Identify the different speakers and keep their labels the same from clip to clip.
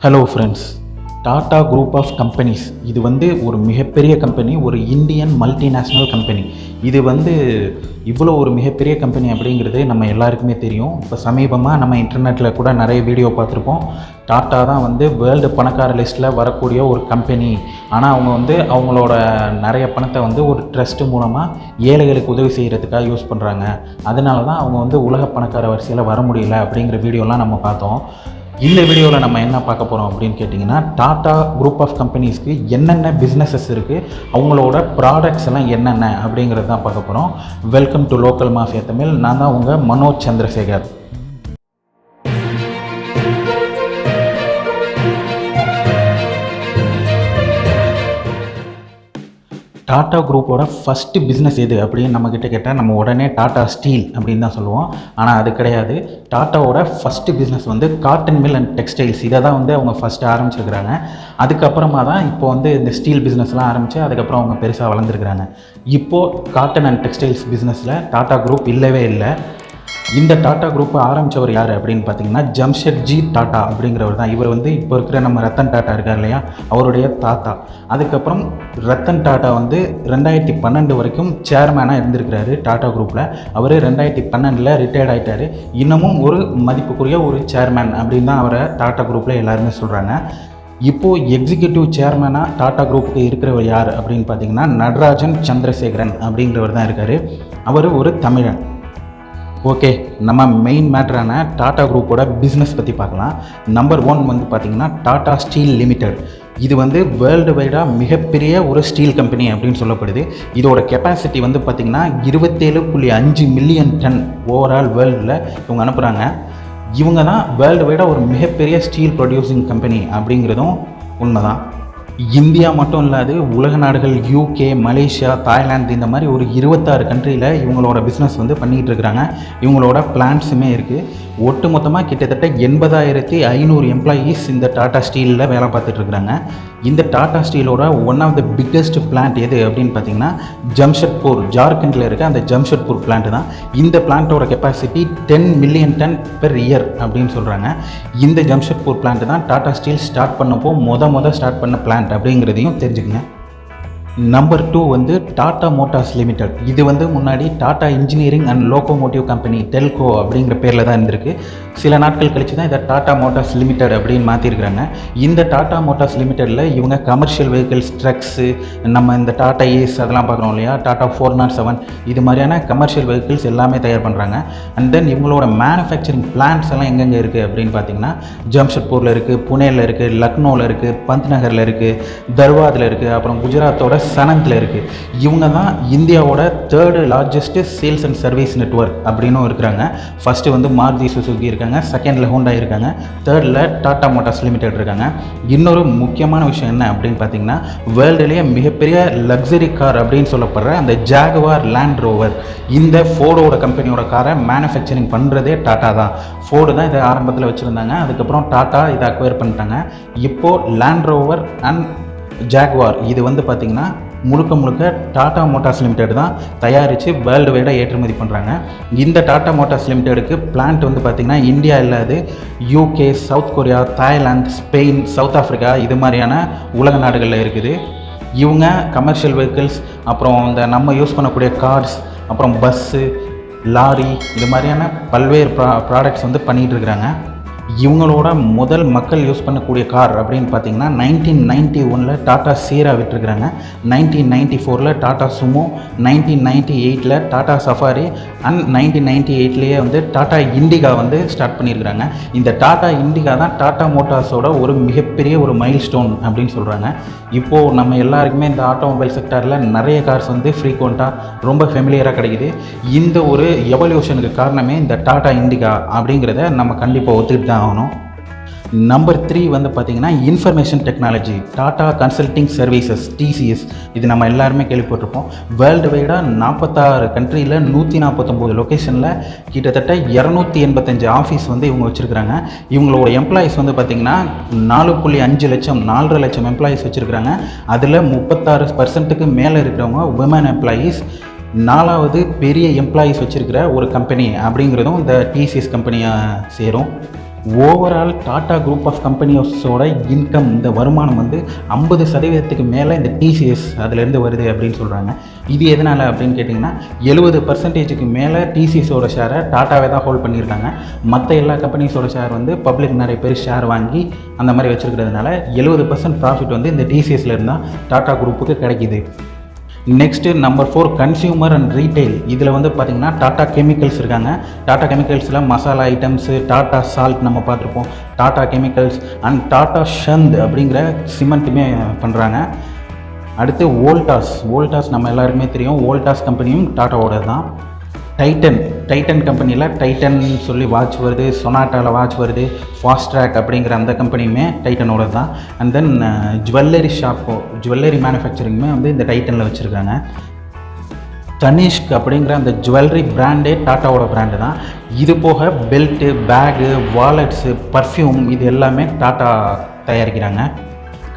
Speaker 1: Hello friends, Tata group of companies இது ஒரு மிகப்பெரிய கம்பெனி, ஒரு இந்தியன் மல்டிநேஷ்னல் கம்பெனி. இது இவ்வளோ ஒரு மிகப்பெரிய கம்பெனி அப்படிங்கிறது நம்ம எல்லாருக்குமே தெரியும். இப்போ சமீபமாக நம்ம இன்டர்நெட்டில் கூட நிறைய வீடியோ பார்த்துருப்போம். டாட்டா தான் வேர்ல்டு பணக்கார லிஸ்ட்டில் வரக்கூடிய ஒரு கம்பெனி. ஆனால் அவங்க அவங்களோட நிறைய பணத்தை ஒரு ட்ரஸ்ட்டு மூலமாக ஏழைகளுக்கு உதவி செய்கிறதுக்காக யூஸ் பண்ணுறாங்க. அதனால தான் அவங்க உலக பணக்கார வரிசையில் வர முடியல அப்படிங்கிற வீடியோலாம் நம்ம பார்த்தோம். இந்த வீடியோவில் நம்ம என்ன பார்க்க போகிறோம் அப்படின்னு கேட்டிங்கன்னா, டாடா குரூப் ஆஃப் கம்பெனிஸ்க்கு என்னென்ன பிஸ்னஸஸ் இருக்குது, அவங்களோட ப்ராடக்ட்ஸ் எல்லாம் என்னென்ன அப்படிங்கிறது தான் பார்க்க போகிறோம். Welcome to local mafia Tamil. நான் தான் உங்கள் மனோஜ் சந்திரசேகர். டாடா குரூப்போட ஃபஸ்ட்டு பிஸ்னஸ் எது அப்படின்னு நம்மக்கிட்ட கேட்டால் நம்ம உடனே டாடா ஸ்டீல் அப்படின்னு தான் சொல்லுவோம். ஆனால் அது கிடையாது. டாட்டாவோட first business cotton mill and textiles. இதை தான் அவங்க ஃபஸ்ட்டு ஆரம்பிச்சிருக்கிறாங்க. அதுக்கப்புறமா தான் இப்போ இந்த ஸ்டீல் பிஸ்னஸ்லாம் ஆரம்பித்து அதுக்கப்புறம் அவங்க பெருசாக வளர்ந்துருக்குறாங்க. இப்போது காட்டன் அண்ட் டெக்ஸ்டைல்ஸ் பிஸ்னஸில் டாடா குரூப் இல்லவே இல்லை. இந்த டாடா குரூப்பை ஆரம்பித்தவர் யார் அப்படின்னு பார்த்தீங்கன்னா, ஜம்ஷெட்ஜி டாட்டா அப்படிங்கிறவர் தான். இவர் இப்போ இருக்கிற நம்ம ரத்தன் டாட்டா இருக்கார் இல்லையா, அவருடைய தாத்தா. அதுக்கப்புறம் ரத்தன் டாட்டா 2012 வரைக்கும் சேர்மேனாக இருந்திருக்கிறாரு டாடா குரூப்பில். அவர் 2012 ரிட்டையர்ட் ஆகிட்டார். இன்னமும் ஒரு மதிப்புக்குரிய ஒரு சேர்மேன் அப்படின்னு தான் அவரை டாடா குரூப்பில் எல்லாருமே சொல்கிறாங்க. இப்போது எக்ஸிக்யூட்டிவ் சேர்மேனாக டாடா குரூப்புக்கு இருக்கிறவர் யார் அப்படின்னு பார்த்தீங்கன்னா, நடராஜன் சந்திரசேகரன் அப்படிங்கிறவர் தான் இருக்கார். அவர் ஒரு தமிழன். ஓகே, நம்ம மெயின் மேட்டரான டாடா குரூப்போட பிஸ்னஸ் பற்றி பார்க்கலாம். நம்பர் 1 பார்த்திங்கன்னா டாடா ஸ்டீல் லிமிடெட். இது வேர்ல்டு வைடாக மிகப்பெரிய ஒரு ஸ்டீல் கம்பெனி அப்படின்னு சொல்லப்படுது. இதோட கெப்பாசிட்டி பார்த்திங்கன்னா 27.5 மில்லியன் டன் ஓவரால் வேர்ல்டில் இவங்க அனுப்புகிறாங்க. இவங்க தான் வேர்ல்டு வைடாக ஒரு மிகப்பெரிய ஸ்டீல் ப்ரொடியூசிங் கம்பெனி அப்படிங்கிறதும் உண்மை தான். இந்தியா மட்டும் இல்லாது உலக நாடுகள் UK, மலேசியா, தாய்லாந்து இந்த மாதிரி ஒரு 26 கண்ட்ரியில் இவங்களோட பிஸ்னஸ் பண்ணிக்கிட்டு இருக்கிறாங்க. இவங்களோட பிளான்ஸுமே இருக்குது. ஒட்டு மொத்தமாக கிட்டத்தட்ட 80,500 எம்ப்ளாயீஸ் இந்த டாடா ஸ்டீலில் வேலை பார்த்துட்ருக்குறாங்க. இந்த டாடா ஸ்டீலோட one of the biggest plant எது அப்படின்னு பார்த்தீங்கன்னா, ஜம்ஷெட்பூர், ஜார்க்கண்டில் இருக்க அந்த ஜம்ஷெட்பூர் பிளான்ட் தான். இந்த பிளான்ட்டோட capacity 10 million ton per year அப்படின்னு சொல்கிறாங்க. இந்த ஜம்ஷெட்பூர் பிளான்ட் தான் டாடா ஸ்டீல் ஸ்டார்ட் பண்ணப்போ மொதல் ஸ்டார்ட் பண்ண பிளான்ட் அப்படிங்கிறதையும் தெரிஞ்சுக்கங்க. Number 2 Tata motors limited. இது முன்னாடி Tata engineering and locomotive company Telco அப்படிங்கிற பேரில் தான் இருந்திருக்கு. சில நாட்கள் கழித்து தான் இதை டாடா மோட்டார்ஸ் லிமிடெட் அப்படின்னு மாற்றிருக்கிறாங்க. இந்த டாடா மோட்டார்ஸ் லிமிடெடில் இவங்க கமர்ஷியல் வெஹிக்கிள்ஸ், ட்ரக்ஸு, நம்ம இந்த டாடா ஏஸ் அதெல்லாம் பார்க்குறோம் இல்லையா, டாடா 407 இது மாதிரியான கமர்ஷியல் வெஹிக்கிள்ஸ் எல்லாமே தயார் பண்ணுறாங்க. அண்ட் தென் இவங்களோட மேனுஃபேக்சரிங் பிளான்ட்ஸ் எல்லாம் எங்கெங்கே இருக்குது அப்படின்னு பார்த்தீங்கன்னா, ஜம்ஷெட்பூரில் இருக்குது, புனேயில் இருக்குது, லக்னோவில் இருக்குது, பந்த் நகரில் இருக்குது, தர்வாதில் இருக்குது, அப்புறம் குஜராத்தோட சனந்தில் இருக்குது. இவங்க தான் இந்தியாவோட 3rd largest sales and service network அப்படின்னும் இருக்கிறாங்க. ஃபஸ்ட்டு மாருதி சுசுகி இருக்காங்க, செகண்டில் ஹோண்டா இருக்காங்க, 3rd டாடா மோட்டார்ஸ் லிமிடெட் இருக்காங்க. இன்னொரு முக்கியமான விஷயம் என்ன அப்படின்னு பார்த்தீங்கன்னா, வேர்ல்டுலேயே மிகப்பெரிய லக்ஸரி கார் அப்படின்னு சொல்லப்படுற அந்த ஜாகுவார் லேண்ட் ரோவர், இந்த ஃபோர்டோட கம்பெனியோட காரை மேனுஃபேக்சரிங் பண்ணுறதே டாட்டா தான். ஃபோர்டு தான் இதை ஆரம்பத்தில் வச்சுருந்தாங்க. அதுக்கப்புறம் டாட்டா இதை அக்வயர் பண்ணிட்டாங்க. இப்போது லேண்ட் ரோவர் அண்ட் ஜாகுவார் இது பார்த்திங்கன்னா முழுக்க டாடா மோட்டார்ஸ் லிமிடெட் தான் தயாரித்து வேர்ல்டு வைடாக ஏற்றுமதி பண்ணுறாங்க. இந்த டாடா மோட்டார்ஸ் லிமிடெடுக்கு பிளான்ட் பார்த்திங்கன்னா இந்தியா இல்லாது UK, south Korea, Thailand, Spain, south Africa இது மாதிரியான உலக நாடுகளில் இருக்குது. இவங்க கமர்ஷியல் வெஹிக்கிள்ஸ், அப்புறம் இந்த நம்ம யூஸ் பண்ணக்கூடிய கார்ஸ், அப்புறம் பஸ்ஸு, லாரி இது மாதிரியான பல்வேறு ப்ராடக்ட்ஸ் பண்ணிகிட்டு இருக்கிறாங்க. இவங்களோட முதல் மக்கள் யூஸ் பண்ணக்கூடிய கார் அப்படின்னு பார்த்தீங்கன்னா 1991 டாடா சீரா விட்டுருக்குறாங்க. 1994 Tata Sumo, 1998 Tata safari and 1998 Tata Indica start பண்ணியிருக்கிறாங்க. இந்த டாடா இண்டிகா தான் டாடா மோட்டார்ஸோட ஒரு மிகப்பெரிய ஒரு மைல் ஸ்டோன் அப்படின்னு சொல்கிறாங்க. இப்போது நம்ம எல்லாருக்குமே இந்த ஆட்டோமொபைல் செக்டாரில் நிறைய கார்ஸ் ஃப்ரீக்வெண்ட்டாக ரொம்ப ஃபெமிலியராக கிடைக்குது. இந்த ஒரு எவல்யூஷனுக்கு காரணமே இந்த டாடா இண்டிகா அப்படிங்கிறத நம்ம கண்டிப்பாக ஒத்துக்கிட்டு தான் ஆகணும். நம்பர் 3 பார்த்திங்கன்னா information technology, Tata consulting services, TCS. இது நம்ம எல்லாருமே கேள்விப்பட்டிருப்போம். வேர்ல்டு வைடாக 46 கண்ட்ரியில் 149 லொக்கேஷனில் கிட்டத்தட்ட 285 ஆஃபீஸ் இவங்க வச்சுருக்கிறாங்க. இவங்களோட எம்ப்ளாயீஸ் பார்த்திங்கன்னா 4.5 லட்சம், 4.5 லட்சம் எம்ப்ளாயீஸ் வச்சுருக்கிறாங்க. அதில் 36% மேலே இருக்கிறவங்க விமன் எம்ப்ளாயீஸ். 4வது பெரிய எம்ப்ளாயீஸ் வச்சுருக்கிற ஒரு கம்பெனி அப்படிங்கிறதும் இந்த TCS கம்பெனியாக சேரும். ஓவரால் டாடா குரூப் ஆஃப் கம்பெனிஸோட இன்கம், இந்த வருமானம் வந்து 50% மேலே இந்த டிசிஎஸ் அதிலேருந்து வருது அப்படின்னு சொல்கிறாங்க. இது எதனால் அப்படின்னு கேட்டிங்கன்னா 70% மேலே டிசிஎஸோட ஷேரை டாட்டாவே தான் ஹோல்ட் பண்ணியிருக்காங்க. மற்ற எல்லா கம்பெனிஸோட ஷேர் வந்து பப்ளிக் நிறைய பேர் ஷேர் வாங்கி அந்த மாதிரி வச்சுருக்கிறதுனால 70% ப்ராஃபிட் வந்து இந்த டிசிஎஸில் இருந்தால் டாடா குரூப்புக்கு கிடைக்கிது. Next number 4 consumer and retail. இதில் வந்து பார்த்திங்கன்னா டாடா கெமிக்கல்ஸ் இருக்காங்க. டாடா கெமிக்கல்ஸில் மசாலா ஐட்டம்ஸு, டாடா சால்ட் நம்ம பார்த்துருப்போம், டாடா கெமிக்கல்ஸ் அண்ட் டாடா ஷந்த் அப்படிங்கிற சிமெண்ட்டுமே பண்ணுறாங்க. அடுத்து வோல்டாஸ் நம்ம எல்லாருக்குமே தெரியும். வோல்டாஸ் கம்பெனியும் டாட்டாவோட தான். டைட்டன் கம்பெனியில் டைட்டன் சொல்லி வாட்ச் வருது, சொனாட்டாவில் வாட்ச் வருது, ஃபாஸ்ட் ட்ராக் அப்படிங்கிற அந்த கம்பெனியுமே டைட்டனோட தான். அண்ட் தென் ஜுவல்லரி மேனுஃபேக்சரிங்குமே வந்து இந்த டைட்டனில் வச்சுருக்காங்க. தனிஷ்க் அப்படிங்கிற அந்த ஜுவல்லரி பிராண்டே டாட்டாவோட பிராண்டு தான். இது போக பெல்ட்டு, பேகு, வாலெட்ஸு, பர்ஃப்யூம் இது எல்லாமே டாட்டா தயாரிக்கிறாங்க.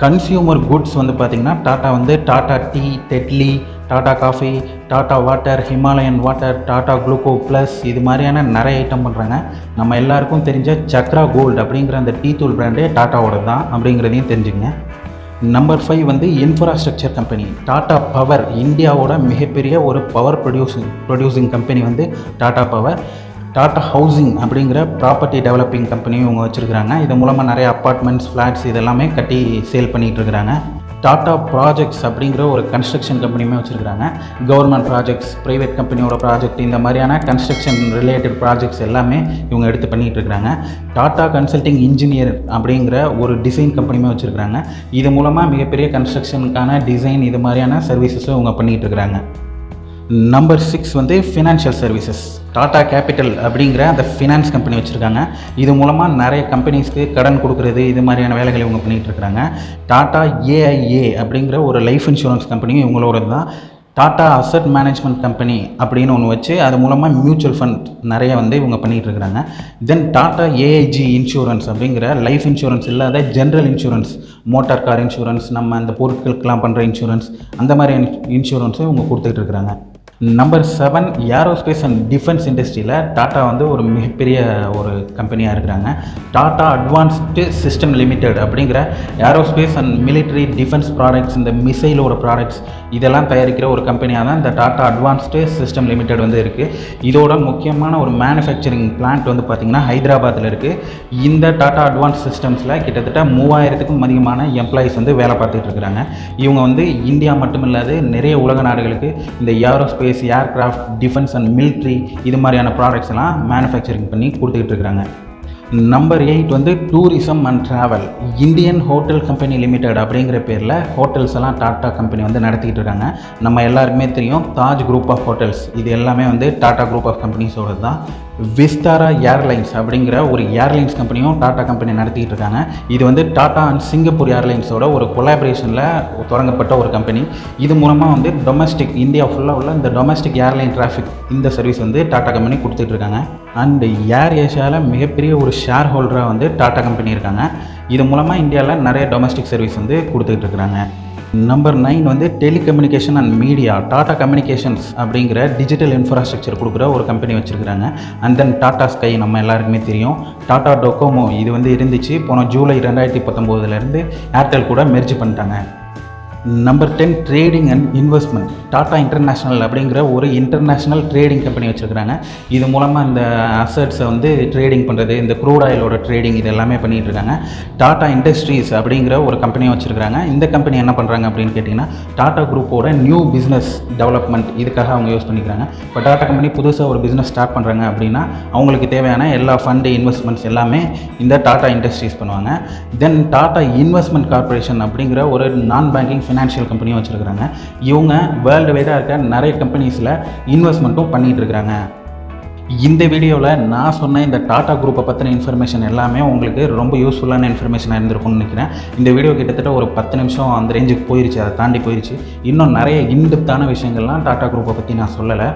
Speaker 1: கன்சியூமர் குட்ஸ் வந்து பார்த்திங்கன்னா டாட்டா வந்து tata tea, deadly, tata coffee, tata water, Himalayan water, tata gluco plus இது மாதிரியான நிறைய ஐட்டம் பண்ணுறாங்க. நம்ம எல்லாருக்கும் தெரிஞ்ச சக்ரா கோல்டு அப்படிங்கிற அந்த டீ தூள் பிராண்டே டாட்டாவோட தான் அப்படிங்கிறதையும் தெரிஞ்சுங்க. நம்பர் 5 வந்து இன்ஃப்ராஸ்ட்ரக்சர் கம்பெனி. டாட்டா பவர் இந்தியாவோட மிகப்பெரிய ஒரு பவர் ப்ரொடியூசிங் கம்பெனி வந்து டாட்டா பவர். டாட்டா ஹவுசிங் அப்படிங்கிற ப்ராப்பர்ட்டி டெவலப்பிங் கம்பெனியும் இவங்க வச்சுருக்கிறாங்க. இது மூலமாக நிறைய அப்பார்ட்மெண்ட்ஸ், ஃப்ளாட்ஸ் இதெல்லாமே கட்டி சேல் பண்ணிகிட்டு இருக்கிறாங்க. டாட்டா ப்ராஜெக்ட்ஸ் அப்படிங்கிற ஒரு கன்ஸ்ட்ரக்ஷன் கம்பெனியுமே வச்சுருக்காங்க. கவர்மெண்ட் ப்ராஜெக்ட்ஸ், ப்ரைவேட் கம்பெனியோட ப்ராஜெக்ட், இந்த மாதிரியான கன்ஸ்ட்ரக்ஷன் ரிலேட்டட் ப்ராஜெக்ட்ஸ் எல்லாமே இவங்க எடுத்து பண்ணிகிட்டு இருக்கிறாங்க. டாட்டா கன்சல்டிங் இன்ஜினியர் அப்படிங்கிற ஒரு டிசைன் கம்பெனியுமே வச்சுருக்காங்க. இது மூலமாக மிகப்பெரிய கன்ஸ்ட்ரக்ஷனுக்கான டிசைன் இது மாதிரியான சர்வீசஸும் இவங்க பண்ணிகிட்டு இருக்கிறாங்க. நம்பர் 6 வந்து ஃபினான்ஷியல் சர்வீசஸ். டாட்டா கேபிட்டல் அப்படிங்கிற அந்த ஃபினான்ஸ் கம்பெனி வச்சுருக்காங்க. இது மூலமாக நிறைய கம்பெனிஸ்க்கு கடன் கொடுக்குறது இது மாதிரியான வேலைகளை இவங்க பண்ணிகிட்டு இருக்கிறாங்க. டாட்டா ஏஐஏ அப்படிங்கிற ஒரு லைஃப் இன்சூரன்ஸ் கம்பெனியும் இவங்களோட தான். டாட்டா அசட் மேனேஜ்மெண்ட் கம்பெனி அப்படின்னு ஒன்று வச்சு அது மூலமாக மியூச்சுவல் ஃபண்ட் நிறைய வந்து இவங்க பண்ணிகிட்டு இருக்கிறாங்க. தென் டாட்டா ஏஐஜி இன்சூரன்ஸ் அப்படிங்கிற லைஃப் இன்சூரன்ஸ் இல்லாத general insurance, motor car insurance, நம்ம அந்த பொருட்களுக்கெல்லாம் பண்ணுற இன்சூரன்ஸ், அந்த மாதிரி இன்சூரன்ஸும் இவங்க கொடுத்துட்டு இருக்கிறாங்க. நம்பர் 7 ஏரோஸ்பேஸ் அண்ட் டிஃபென்ஸ் இண்டஸ்ட்ரியில் டாட்டா வந்து ஒரு மிகப்பெரிய ஒரு கம்பெனியாக இருக்கிறாங்க. டாட்டா அட்வான்ஸ்டு சிஸ்டம் லிமிடெட் அப்படிங்கிற aerospace and military defence products, இந்த மிசைலோட ப்ராடக்ட்ஸ் இதெல்லாம் தயாரிக்கிற ஒரு கம்பெனியாக தான் இந்த டாட்டா அட்வான்ஸ்டு சிஸ்டம் லிமிடெட் வந்து இருக்குது. இதோட முக்கியமான ஒரு மேனுஃபேக்சரிங் பிளான்ட் வந்து பார்த்திங்கன்னா ஹைதராபாத்தில் இருக்குது. இந்த டாட்டா அட்வான்ஸ் சிஸ்டம்ஸில் கிட்டத்தட்ட 3000க்கும் அதிகமான எம்ப்ளாயிஸ் வந்து வேலை பார்த்துட்டு இருக்கிறாங்க. இவங்க வந்து இந்தியா மட்டும் இல்லாது நிறைய உலக நாடுகளுக்கு இந்த aerospace, aircraft, defence and military இது மாதிரியான ப்ராடக்ட்ஸ் எல்லாம் மேனுஃபேக்சரிங் பண்ணி கொடுத்துக்கிட்டு இருக்கிறாங்க. நம்பர் 8 வந்து tourism and travel. Indian hotel company limited அப்படிங்கிற பேரில் ஹோட்டல்ஸ் எல்லாம் டாட்டா கம்பெனி வந்து நடத்திக்கிட்டு இருக்காங்க. நம்ம எல்லாருக்குமே தெரியும் தாஜ் குரூப் ஆஃப் ஹோட்டல்ஸ், இது எல்லாமே வந்து டாட்டா குரூப் ஆஃப் கம்பெனிஸோட தான். விஸ்தாரா ஏர்லைன்ஸ் அப்படிங்கிற ஒரு ஏர்லைன்ஸ் கம்பெனியும் டாட்டா கம்பெனி நடத்திக்கிட்டு இருக்காங்க. இது வந்து டாட்டா அண்ட் சிங்கப்பூர் ஏர்லைன்ஸோட ஒரு கொலாபரேஷனில் தொடங்கப்பட்ட ஒரு கம்பெனி. இது மூலமாக வந்து டொமஸ்டிக் இந்தியா ஃபுல்லாக உள்ள இந்த டொமஸ்டிக் ஏர்லைன் டிராஃபிக் இந்த சர்வீஸ் வந்து டாட்டா கம்பெனி கொடுத்துட்டு இருக்காங்க. அண்ட் ஏர் ஏஷியாவில் மிகப்பெரிய ஒரு ஷேர் ஹோல்டராக வந்து டாட்டா கம்பெனி இருக்காங்க. இது மூலமாக இந்தியாவில் நிறைய டொமஸ்டிக் சர்வீஸ் வந்து கொடுத்துக்கிட்டு இருக்கிறாங்க. நம்பர் 9 வந்து telecommunication and media. Tata communications அப்படிங்கிற டிஜிட்டல் இன்ஃப்ராஸ்ட்ரக்சர் கொடுக்குற ஒரு கம்பெனி வச்சுருக்கிறாங்க. அண்ட் தென் டாட்டா ஸ்கை நம்ம எல்லாருக்குமே தெரியும். டாட்டா டொக்கோமோ இது வந்து இருந்துச்சு, போன ஜூலை 2019 ஏர்டெல் கூட மெர்ஜ் பண்ணிட்டாங்க. Number 10 trading and investment. Tata international அப்படிங்கிற ஒரு இன்டர்நேஷ்னல் ட்ரேடிங் கம்பெனி வச்சுருக்கிறாங்க. இது மூலமாக இந்த அசட்ஸை வந்து ட்ரேடிங் பண்ணுறது, இந்த க்ரூட் ஆயிலோட ட்ரேடிங் இது எல்லாமே பண்ணிகிட்டு இருக்காங்க. டாட்டா இண்டஸ்ட்ரீஸ் அப்படிங்கிற ஒரு கம்பெனியை வச்சுருக்கிறாங்க. இந்த கம்பெனி என்ன பண்ணுறாங்க அப்படின்னு கேட்டிங்கன்னா டாட்டா குரூப்போட நியூ பிஸ்னஸ் டெவலப்மெண்ட் இதுக்காக அவங்க யூஸ் பண்ணிக்கிறாங்க. இப்போ டாட்டா கம்பெனி புதுசாக ஒரு பிஸ்னஸ் ஸ்டார்ட் பண்ணுறாங்க அப்படின்னா அவங்களுக்கு தேவையான எல்லா ஃபண்டு இன்வெஸ்ட்மெண்ட்ஸ் எல்லாமே இந்த டாட்டா இண்டஸ்ட்ரீஸ் பண்ணுவாங்க. தென் டாட்டா இன்வெஸ்ட்மெண்ட் கார்பரேஷன் அப்படிங்கிற ஒரு நான் பேங்கிங் ஃபினான்ஷியல் கம்பெனியும் வச்சுருக்கிறாங்க. இவங்க வேர்ல்டு வைடாக இருக்க நிறைய கம்பெனிஸில் இன்வெஸ்ட்மெண்ட்டும் பண்ணிகிட்டு இருக்கிறாங்க. இந்த வீடியோவில் நான் சொன்ன இந்த டாட்டா குரூப்பை பற்றின இன்ஃபர்மேஷன் எல்லாமே உங்களுக்கு ரொம்ப யூஸ்ஃபுல்லான இன்ஃபர்மேஷனாக இருந்திருக்கும்னு நினைக்கிறேன். இந்த வீடியோ கிட்டத்தட்ட ஒரு 10 நிமிஷம் அந்த ரேஞ்சுக்கு போயிடுச்சு, அதை தாண்டி போயிடுச்சு. இன்னும் நிறைய இன்டெப்த்தான விஷயங்கள்லாம் டாட்டா குரூப்பை பற்றி நான் சொல்லலை.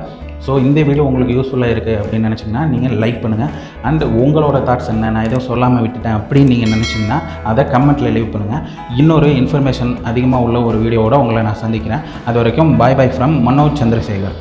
Speaker 1: ஸோ இந்த வீடியோ உங்களுக்கு யூஸ்ஃபுல்லாக இருக்குது அப்படின்னு நினச்சிங்கன்னா நீங்கள் லைக் பண்ணுங்கள். அண்ட் உங்களோட தாட்ஸ் என்ன, நான் எதுவும் சொல்லாமல் விட்டுட்டேன் அப்படின்னு நீங்கள் நினச்சிங்கன்னா அதை கமெண்ட்டில் லீவ் பண்ணுங்கள். இன்னொரு இன்ஃபர்மேஷன் அதிகமாக உள்ள ஒரு வீடியோவோட உங்களை நான் சந்திக்கிறேன். அது வரைக்கும் பாய் பாய் ஃப்ரம் மனோஜ் சந்திரசேகர்.